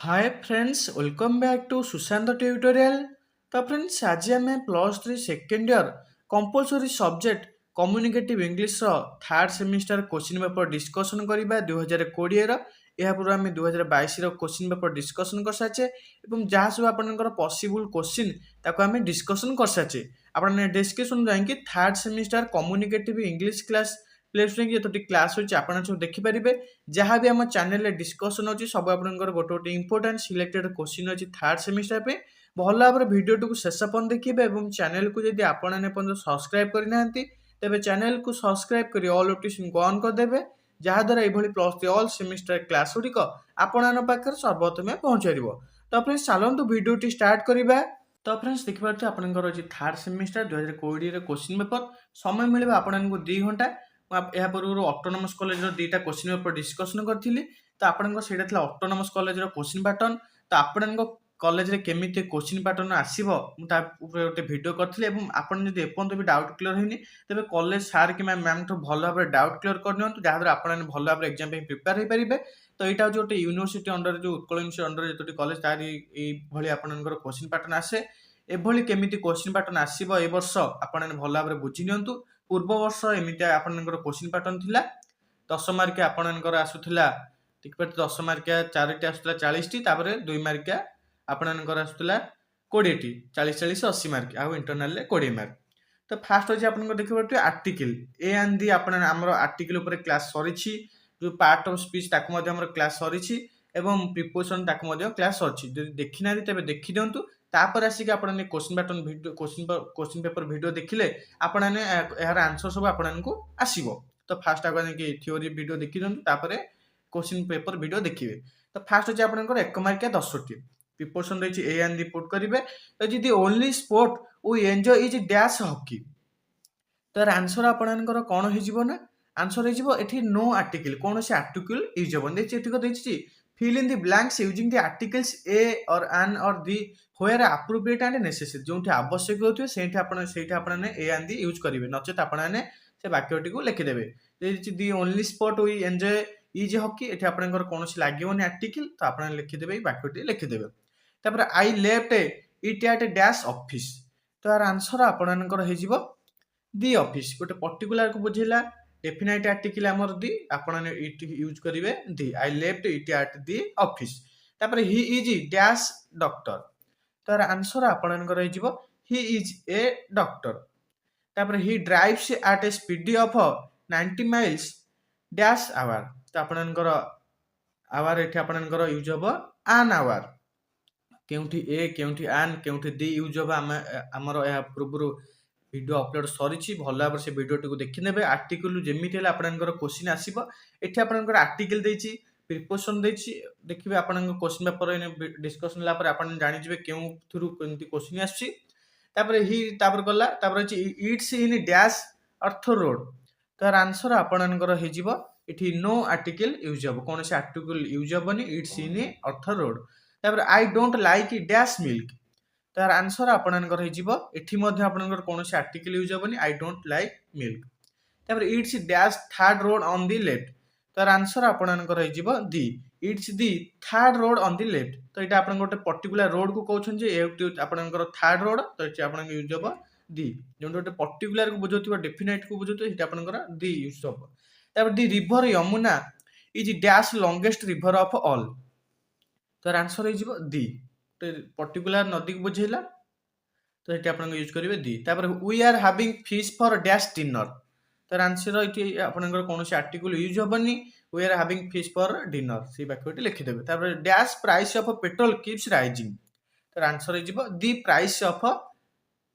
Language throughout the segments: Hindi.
Hi friends, welcome back to Sushant tutorial. तो फ्रेंड्स, आज आम plus three second year compulsory subject communicative English third semester question paper discussion करवा 2020 या पूर्व आम 2022 क्वेश्चन पेपर डिस्कसन कर साचे जहाँ सब आपंकर पॉसिबल क्वेश्चन ताको आम डिस्कसन कर साचे। आपने डिस्क्रिप्शन जाकि third semester communicative English class playlist में ये क्लास होची आपन सब देखि परिबे। जहाँ भी आम चैनल रे डिस्कसन होची सब आपनकर गोटे गोटे इंपोर्टेंट सिलेक्टेड क्वेश्चन अछि थर्ड सेमिस्टर पे। भल भाव भिडियो को शेष पर्यंत देखिए और चैनल को जब आपने सब्सक्राइब करना तेरे चैनल को सब्सक्राइब कर ऑल नोटिफिकेशन को ऑन करदेवे जहाद्वारा ये plus three all semester class गुड़िक आपण पाखे सर्वप्रथमे पहुंचार। तो फ्रेंड्स चलतु भिडियो स्टार्ट करवा। तो फ्रेंड्स देखिए आपंकर अच्छी थर्ड सेमिस्टर 2020 क्वेश्चन पेपर समय मिले आपको 2 घंटा। या पूर्व ऑटोनोमस कॉलेज दुईटा क्वेश्चन पेपर डिस्कसन करी। तो आपंकर ऑटोनोमस कॉलेज क्वेश्चन पैटर्न तो आपण कॉलेज रे केमिति क्वेश्चन पैटर्न आसीबो गोटे वीडियो करथिले आपण जदि एपंत भी डाउट क्लियर होइनी तेबे कॉलेज सार कि मैम तो भल भाव डाउट क्लियर करनियंतु जहाद्वारा आपण भल भाव एग्जाम पे प्रिपेयर होई परिबे। तो यहाँ जो यूनिवर्सिटी अंडर जो उत्कल यूनिवर्सिटी अंडर जो कॉलेज तारी भली आपनकर क्वेश्चन पैटर्न आसे एभली केमिति क्वेश्चन पैटर्न आसीबो ए वर्ष आपण भल भाव बुझि नियंतु। पूर्व वर्ष एमती आपनकर क्वेश्चन पैटर्न थिला 10 मार्किया आपनकर आसुथिला ठीक 10 मार्किया 4टी आसुथिला 40 टी तापर 2 मार्किया आपनकर आसुथिला 20 टी 40 40 80 मार्क आ इंटरनल रे 20 मार्क। तो फास्ट होची आपनकर देखिबो आर्टिकल ए एंड दी आपण हमर आर्टिकल ऊपर क्लास सरीछि जो पार्ट ऑफ स्पीच ताको मध्ये हमर क्लास सरीछि एवं प्रिपोजिशन ताको मध्ये क्लास अछि। जदि देखि नाहि तबे देखि दियंतु तापर आसिक आपण question pattern video question paper video देखिले आपण यार आंसर सब आपण को आसीबो। तो फास्ट आपण कि थ्योरी वीडियो देखि दियंतु तापर क्वेश्चन पेपर वीडियो देखिबे। तो फास्ट होची आपनकर 1 मार्किया 10 टी प्रिपोजिशन देछि ए एंड रिपोर्ट करिवे। तो जदि only sport we enjoy is dash hockey तो आंसर आपनकर कोन हे जिवो ना आंसर हे जिवो एठी नो आर्टिकल कोन से आर्टिकल यूज होबो देछि एठी को देछि fill in the blanks using the articles a or an or the where appropriate and necessary जोंठी आवश्यक होथिबे सेठी आपण ए एंड दी यूज करिवे नचेत आपण से वाक्यटी को लिखि देबे। देछि the only sport we enjoy is hockey एठी आपनकर कोनोसी लागिवोनी आर्टिकल तो आपण लिखि देबे वाक्यटी लिखि देबे। तापर आई left it eight dash office तो यार आंसर आपनकर हे जिवो दी ऑफिस गोटे पर्टिकुलर को बुझेला डेफिनाइट आर्टिकल हमर दी आपण इट यूज करिवे the I left it at the office. तापर ही इज डैश डॉक्टर तो यार आंसर आपनकर हे जिवो ही इज ए डॉक्टर। तापर he drives at a speed of 90 miles dash hour तो आपनकर आवर एठी आपनकर यूज होबो एन आवर केउठी ए केउठी एन केउठी दी यूज होबो हमर या पूर्व वीडियो अपलोड सरीछि भल भाव से वीडियो टी देखि नेबे। आर्टिकल जेमिति हेला आपनकर क्वेश्चन आसीबो एठी आपनकर आर्टिकल देछि प्रिपोजिशन देछि देखिबे आपनकर क्वेश्चन पेपर इन डिस्कशन ला पर आपन जानि जिवे केउ थ्रू केमति क्वेश्चन आछि। तापर ही तापर गला तापर अछि it's in dash earth road तो आंसर आपनकर हे जिवो एठी नो आर्टिकल यूज होबो कोन से आर्टिकल यूज होबोनी इट्स इन अर्थ रोड। तापर I don't like dash milk तार आंसर आपनकर हे जिवो एठी मध्ये आपनकर कोनोसी आर्टिकल यूज होबोनी आई डोंट लाइक मिल्क। तापर it's dash third road on the left तार आंसर आपनकर हे जिवो the it's the third road on the left तो एटा आपन गोटे पर्टिकुलर रोड को कहउछन जे ए आपनकर थर्ड रोड तो एठी आपन यूज होबो दी जों गोटे पर्टिकुलर को बुझोतिबो डेफिनाइट को बुझोतो एटा आपनकर दी यूज होबो। तापर the river Yamuna is dash longest river of all तार आंसर हे जिवो दी पर्टिकुलर नदी को बुझेला तो ये आपन यूज करेंगे दी। तापर we are having fish for dash dinner तो आंसर ये आपनकर कोनोसी आर्टिकल यूज होबनी we are having fish for dinner से वाक्यटी लिखि देबे। तापर dash price of petrol keeps rising तो आंसर हे जिवो the price of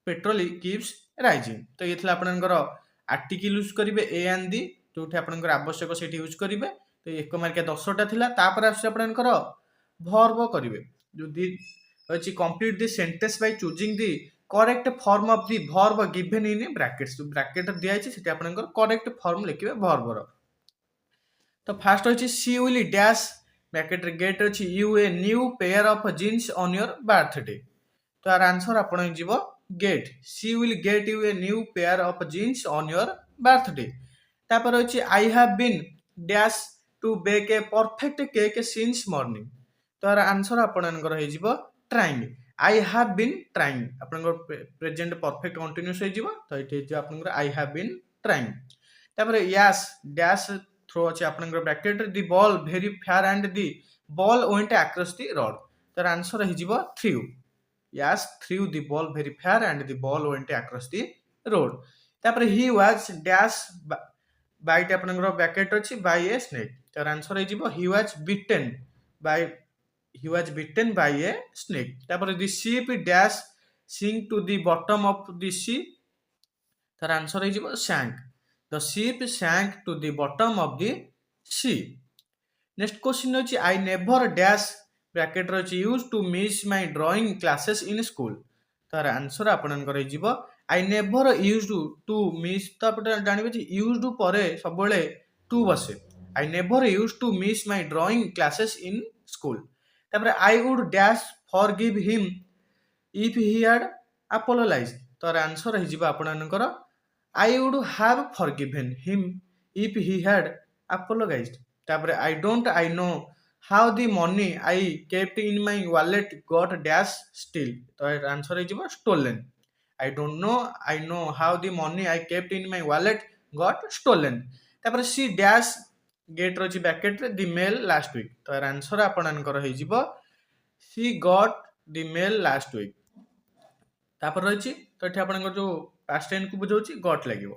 petrol keeps rising. तो ये थिला आपनकर आर्टिकल यूज करिवे ए एंड दी जोठी आपनकर आवश्यक सेठी यूज करिवे। तो 1 मार्किया 10 टा थिला तापर आसे आपनकर वर्ब करिवे जो दी अछि complete the sentence by choosing the correct form of the verb given in brackets जो ब्रैकेट दिया अछि सेटा आपनकर करेक्ट फॉर्म लिखिबे वर्ब रो। तो फास्ट अछि सी विल डैश ब्रैकेट रे गेट अछि you a new pair of jeans on your birthday तो आर आंसर आपन जिवो get she will get you a new pair of jeans on your birthday. तापर अछि I have been dash to bake a perfect cake since morning तार आंसर आपनकर हो trying I have been trying आपनकर प्रेजेंट परफेक्ट कंटीन्यूअस हो तो ये आपनकर आई हैव बीन ट्राइंग तापर यस डैश थ्रो अच्छे आपनकर bracket the ball very fair and the ball went across the road तार आंसर हो through yes through the ball very fair and the ball went across the road तापर ही वाज डैश बाइट आपनकर ब्रैकेट अच्छी बाय ए स्नेक तार आंसर हो he was bitten by he was bitten by a snake तापर the sheep dash sink to the bottom of the sea तार आंसर हो sank the sheep sank to the bottom of the sea next question होची I never dash bracket रही use to miss my drawing classes in school तार आंसर आपनकर हो I never used to miss तो आप जानबे used परे सब to बसे I never used to miss my drawing classes in school तापर I would dash forgive him if he had apologise तार आंसर हो आपनकर I would have forgiven him if he had apologised तापर I know how the money I kept in my wallet got dash steal तार आंसर हो stolen I know how the money I kept in my wallet got stolen तापर सी डैश गेट रही bracket the mail last week तार आंसर आपनकर हो सी got the mail last week तापर रही तो ये आपन जो पास्ट टेंस को बुझाऊँ गॉट लगे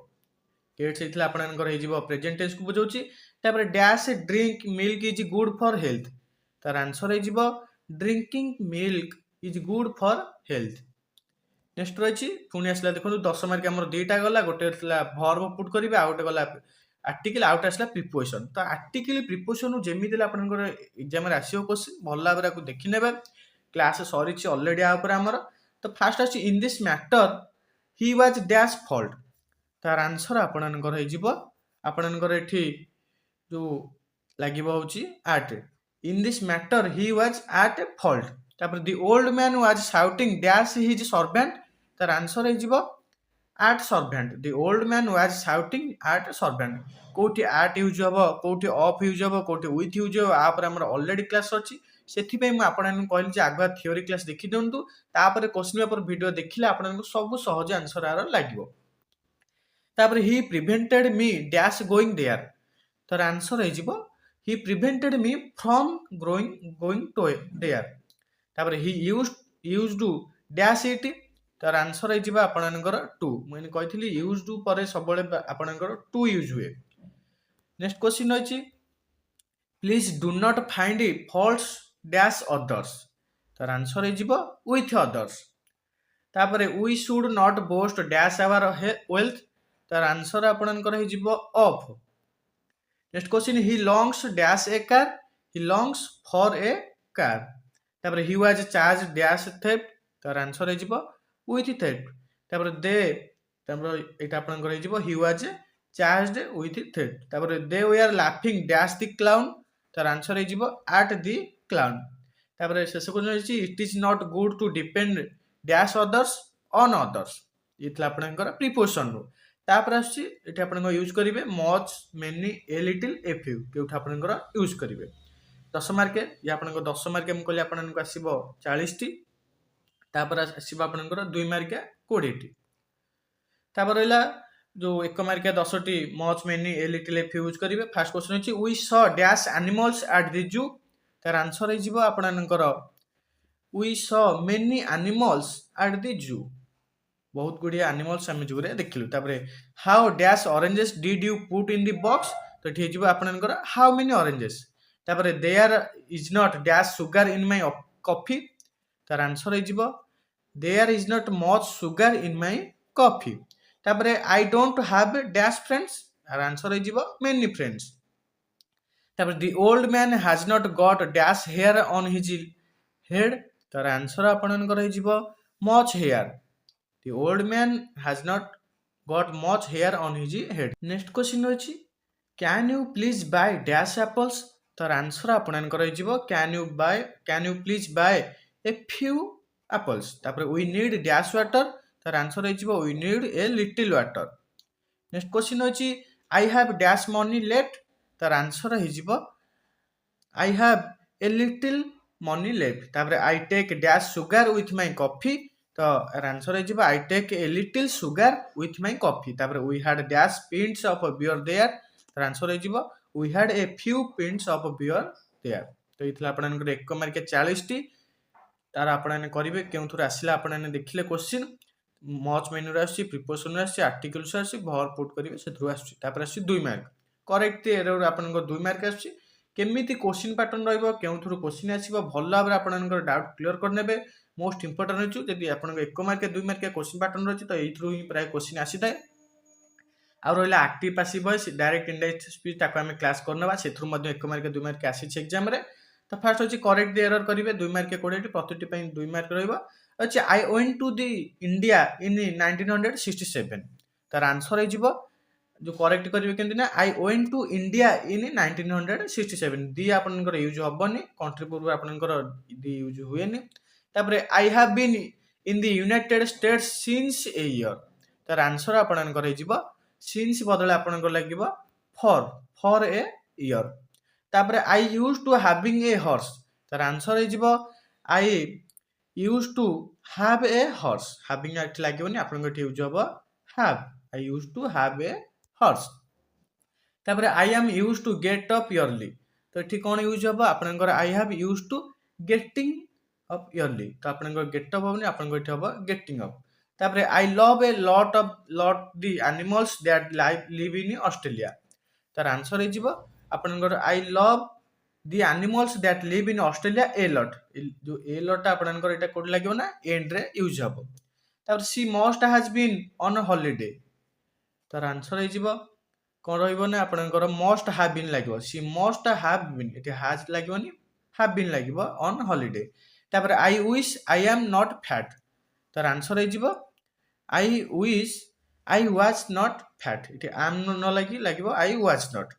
गेट से आपनकर हो प्रेजेंट टेंस को बुझाऊँ तापर dash drink milk is good for health तार आंसर हो drinking milk is good for health next रही पुणी आसला देखो 10 मार्क आम दुईटा गला गोटे भर्ब पुट करेंगे आउ गोटे गला आर्टिकल आउट आसला प्रिपोजिशन तो आर्टिकल प्रिपोजिशन जमी आपनकर एग्जाम आसो क्वेश्चन भल भाव को देखी ने क्लास सरी अलरेडी आमर तो फास्ट आस in this matter he was dash fault तार आंसर आपनकर आपनकर एठी जो लगे हूँ at in this matter he was at fault तापर the old man was shouting dash his servant तार आंसर हो at servant the old man was shouting at servant कोठी आट यूज हम कोठी ऑफ यूज हम कोठी विथ यूज हम आप अलरेडी क्लास अच्छी से कहली आगुआ थियोरी क्लास देखी दिंतु तापर क्वेश्चन पेपर वीडियो देखिले आपको सब सहज आंसर आर लगे तापर he prevented me dash going there तार आंसर हो he prevented me from going to there तापर he used to dash it तार आंसर हो आपनकर टू मुझे कही यूज टू पर सब आपनकर टू यूज हुए नेक्स्ट क्वेश्चन अच्छी please do not find faults dash others तार आंसर हो विथ अदर्स तापर we should not boast dash our wealth तार आंसर आपनकर हो of next question he longs dash a car he longs for a car तापर he was charge dash theft तार आंसर हो विथ थेफ्ट तापर दे यहाँ आपनकर हो he was charged with theft तापर दे we are laughing dash the clown तार आंसर हो एट द क्लाउन तापर शेष question it is not good to depend dash others on others ये आपनकर प्रिपोजिशन रो तापर आसी यूज करेंगे much many a little a few के आपनकर यूज करेंगे 10 मार्क ये आप 10 मार्क मुझे कहली आपको आसब 40 टी तापर आसब आपनकर 2 मार्क 20 टी तापर रहा जो 1 मार्क 10 टी much many a little a few use करेंगे फास्ट क्वेश्चन होची we saw dash animals at the zoo तार आंसर हो आपनकर we saw many animals at the zoo बहुत गुड़िया एनिमल्स आम जूरे देखिलु तापर how dash oranges did you put in the box तो ये आपनकर हाउ मेनी ऑरेंजेस तापर there is not dash sugar in my coffee तार आंसर हो there is not much sugar in my coffee तापर I don't have dash friends तार आंसर हो मेनी फ्रेंड्स तापर the old man has not got dash hair on his head तार आंसर आपनकर हो much hair The old man has not got much hair on his head. Next question होची can you please buy dash apples तार आंसर आपनकर हो can you please buy a few apples तापर we need dash water तार आंसर हो we need a little water. Next question होची I have dash money left तार आंसर हो I have a little money left. तापर I take dash sugar with my coffee. तो आंसर हो I take a little sugar with my coffee. तापर we had dash pints of beer there. तो आंसर हो we had a few pints of beer there. तो इथला आपनकर 1 मार्क 40 टी तार आपने करेंगे क्यों आसला आपने देखिले क्वेश्चन मच मेन्यू आसी प्रिपोजिशन आसी आर्टिकल्स आसी भर पुट करेंगे से आस 2 मार्क करेक्ट एरर आपन 2 मार्क आसी केमिति क्वेश्चन पैटर्न रहिबो केउं थ्रू क्वेश्चन आसीबो भल भाबरे आपनकर डाउट क्लियर करनेबे मोस्ट इंपोर्टेंट अछि जदि आपन 1 मार्क 2 मार्क क्वेश्चन पैटर्न रछि तो एई थ्रू ही प्राय क्वेश्चन आसी थाए आ रहिला active passive voice direct indirect speech ताको हम क्लास करनबा से थ्रू मध्ये 1 मार्क 2 मार्क आसी छै एग्जाम रे तो फर्स्ट होची करेक्ट द एरर करिवे 2 मार्क 20 प्रतिटी पई 2 मार्क रहइबो अछि I went to the India in 1967 तार आंसर हे जिवो जो करेक्ट करिवे केंति ना I went to India in 1967 दी आपनकर यूज हबनी कंट्री पूर्व आपनकर दी यूज हुएनी तापरे I have been in the United States since a year तार आंसर आपनकर हे जिवो सिंस बदले आपनकर लागिवो फॉर ए ईयर तापरे I use to having a horse तार आंसर हे जिवो I use to have a horse having एट लागिवनी आपनकर यूज हबो have I use to have a horse तापरे I am use to get up early तो एठी कोन यूज हबो आपनकर I have use to getting up early तो आपनकर गेट अप होबनी आपनकर एठी हबो गेटिंग अप तापरे I love a lot the animals that live in Australia तार आंसर हे जिवो आपनकर I love the animals that live in Australia a lot जो ए लॉट आपनकर एटा कोड लागिवो ना एंड रे यूज हबो तापर she must has been on holiday तार आंसर हे जिवो कोन रहइबो ना आपनकर मस्ट हैव बीन लागिवो सी मस्ट हैव बीन एटी हैज लागिवोनी हैव बीन लागिवो ऑन हॉलिडे तापर I wish I am not fat तार आंसर हे जिवो I wish I was not fat एटी एम न लागिवो आई वाज नॉट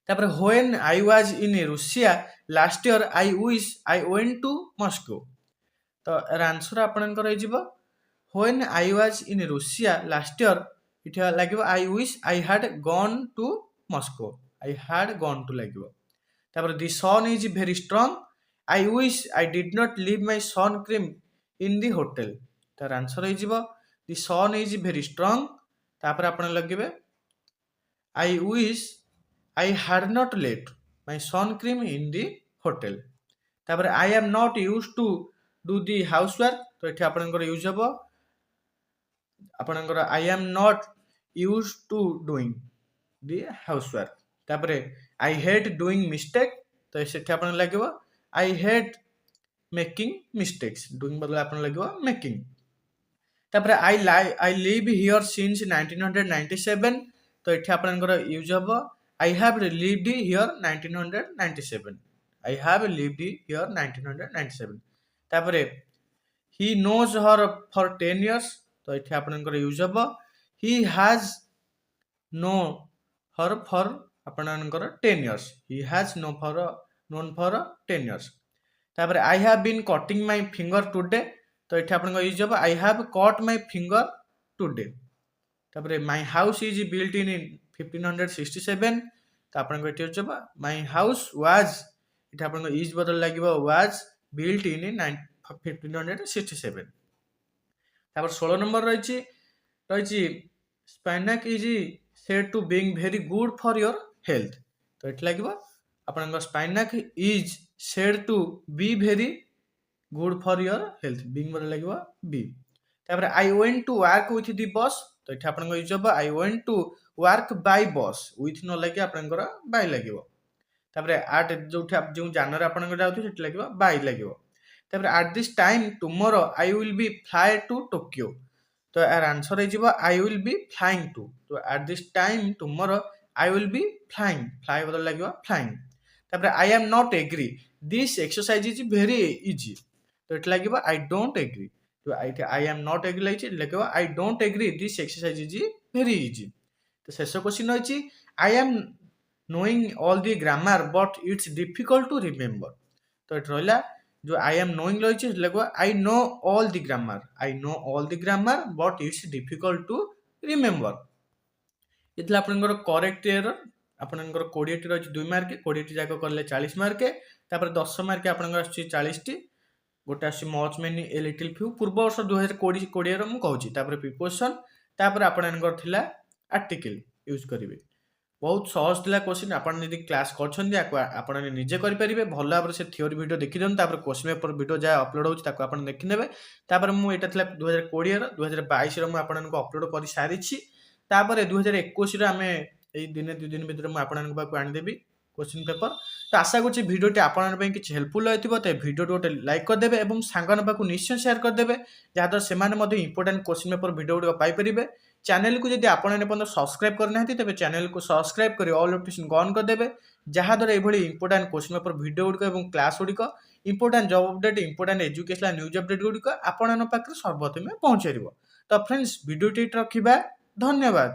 तापर when I was in Russia last year I wish I went to Moscow तो आंसर आपनकर हे जिवो when I was in Russia last year इठा लागिवो I wish I had gone to Moscow I had gone to लागिवो तापर the sun is very strong I wish I did not leave my sun cream in the hotel तार आंसर हे जिवो the sun is very strong तापर आपन लगिबे I wish I had not left my sun cream in the hotel तापर I am not used to do the housework तो एठी आपनकर यूज हबो आपनकर I am not used to doing the housework तापर आई हेट डूइंग मिस्टेक तो सेठी आपन लागिवो I hate making mistakes doing बदले आपन लागिवो मेकिंग तापर आई लिव हियर सिंस 1997 तो एठी आपनकर यूज हबो I have lived here 1997 I have lived here 1997 तापर he knows her for 10 years तो एठी आपनकर यूज हबो he has know her for आपनकर 10 years he has known for 10 years तापर I have been cutting my finger today तो एठी आपनकर यूज हबो I have cut my finger today तापर my house is built in 1567 तो आपनकर एठी यूज हबो माय हाउस वाज एठी आपनकर इज बदल लागिवो वाज बिल्ट इन 1567 तापर 16 नंबर रहिछि spinach is said to being very good for your health तो एठी लागिवो आपनकर spinach is said to be very good for your health being बदल लागिवो बी तापर I went to work with the bus तो एठी आपनकर यूज हबो I went to work by bus with न लागि आपनकर बाय लागिवो तापर एट जोठी आप जो जानर आपनकर जाउथि सेठी लागिवो बाय लागिवो तापर at this time tomorrow I will be fly to Tokyo तो यार आंसर हे जिवो I will be flying to तो at this time tomorrow I will be flying fly बदल लागिवो फ्लाइंग तापर I am not agree this exercise is very easy तो एट लागिवो आई डोंट एग्री तो आई एम नॉट एग्री लागिछि लागिवो I don't agree this exercise is very easy तो शेष क्वेश्चन अछि I am knowing all the grammar but it's difficult to remember तो एट रहला जो आई एम नोइंग रहिछि लगवा I know all the grammar but it's difficult to remember इतला आपनकर करेक्ट एरर ଆପଣଙ୍କର 20ଟି ରହିଛି 2 ମାର୍କ, 20ଟି ଯାକ କଲେ 40 ମାର୍କ, ତାପରେ 10 ମାର୍କ ଆପଣଙ୍କର ଆସୁଛି 40ଟି, ଗୋଟେ ଆସୁଛି ମଚ୍ ମେନି ଏ ଲିଟିଲ୍ ଫ୍ୟୁ, ପୂର୍ବ ବର୍ଷ 2020ର ମୁଁ କହୁଛି, ତାପରେ ପ୍ରିପୋଜିସନ୍, ତାପରେ ଆପଣଙ୍କର ଥିଲା ଆର୍ଟିକଲ ୟୁଜ୍ କରିବେ। ବହୁତ ସହଜ ଥିଲା କୋଶ୍ଚିନ୍, ଆପଣ ଯଦି କ୍ଲାସ୍ କରିଛନ୍ତି ଆପଣ ନିଜେ କରିପାରିବେ। ଭଲ ଭାବରେ ସେ ଥିଓରି ଭିଡ଼ିଓ ଦେଖିଦିଅନ୍ତୁ, ତାପରେ କୋଶ୍ଚିନ୍ ପେପର ଭିଡ଼ିଓ ଯାହା ଅପଲୋଡ଼ ହେଉଛି ତାକୁ ଆପଣ ଦେଖିନେବେ। ତାପରେ ମୁଁ ଏଇଟା ଥିଲା 2020ର, 2022ର ମୁଁ ଆପଣଙ୍କୁ ଅପଲୋଡ଼ କରିସାରିଛି। ତାପରେ 2021ର ଆମେ ଏଇ ଦିନେ 2 ଦିନ ଭିତରେ ମୁଁ ଆପଣଙ୍କ ପାଖକୁ ଆଣିଦେବି କୋଶ୍ଚିନ୍ ପେପର। ତ ଆଶା କରୁଛି ଭିଡ଼ିଓଟି ଆପଣଙ୍କ ପାଇଁ କିଛି ହେଲ୍ପଫୁଲ୍ ହୋଇଥିବ। ତ ଭିଡ଼ିଓଟି ଗୋଟେ ଲାଇକ୍ କରିଦେବେ ଏବଂ ସାଙ୍ଗମାନଙ୍କ ପାଖକୁ ନିଶ୍ଚୟ ସେୟାର କରିଦେବେ, ଯାହାଦ୍ୱାରା ସେମାନେ ମଧ୍ୟ ଇମ୍ପୋର୍ଟାଣ୍ଟ କୋଶ୍ଚିନ୍ ପେପର ଭିଡ଼ିଓ ଗୁଡ଼ିକ ପାଇପାରିବେ। ଚ୍ୟାନେଲକୁ ଯଦି ଆପଣ ଏପର୍ଯ୍ୟନ୍ତ ସବସ୍କ୍ରାଇବ୍ କରିନାହାନ୍ତି ତେବେ ଚ୍ୟାନେଲକୁ ସବସ୍କ୍ରାଇବ୍ କରି ଅଲ୍ ନୋଟିଫିକେସନ୍ ଅନ୍ କରିଦେବେ, ଯାହାଦ୍ୱାରା ଏଭଳି ଇମ୍ପୋର୍ଟାଣ୍ଟ କୋଶ୍ଚିନ୍ ପେପର ଭିଡ଼ିଓ ଗୁଡ଼ିକ ଏବଂ କ୍ଲାସ୍ ଗୁଡ଼ିକ, important job update, important educational news update ଗୁଡ଼ିକ ଆପଣଙ୍କ ପାଖରେ ସର୍ବପ୍ରଥମେ ପହଞ୍ଚାଇବ। ତ ଫ୍ରେଣ୍ଡସ୍, ଭିଡ଼ିଓଟି ରଖିବା, ଧନ୍ୟବାଦ।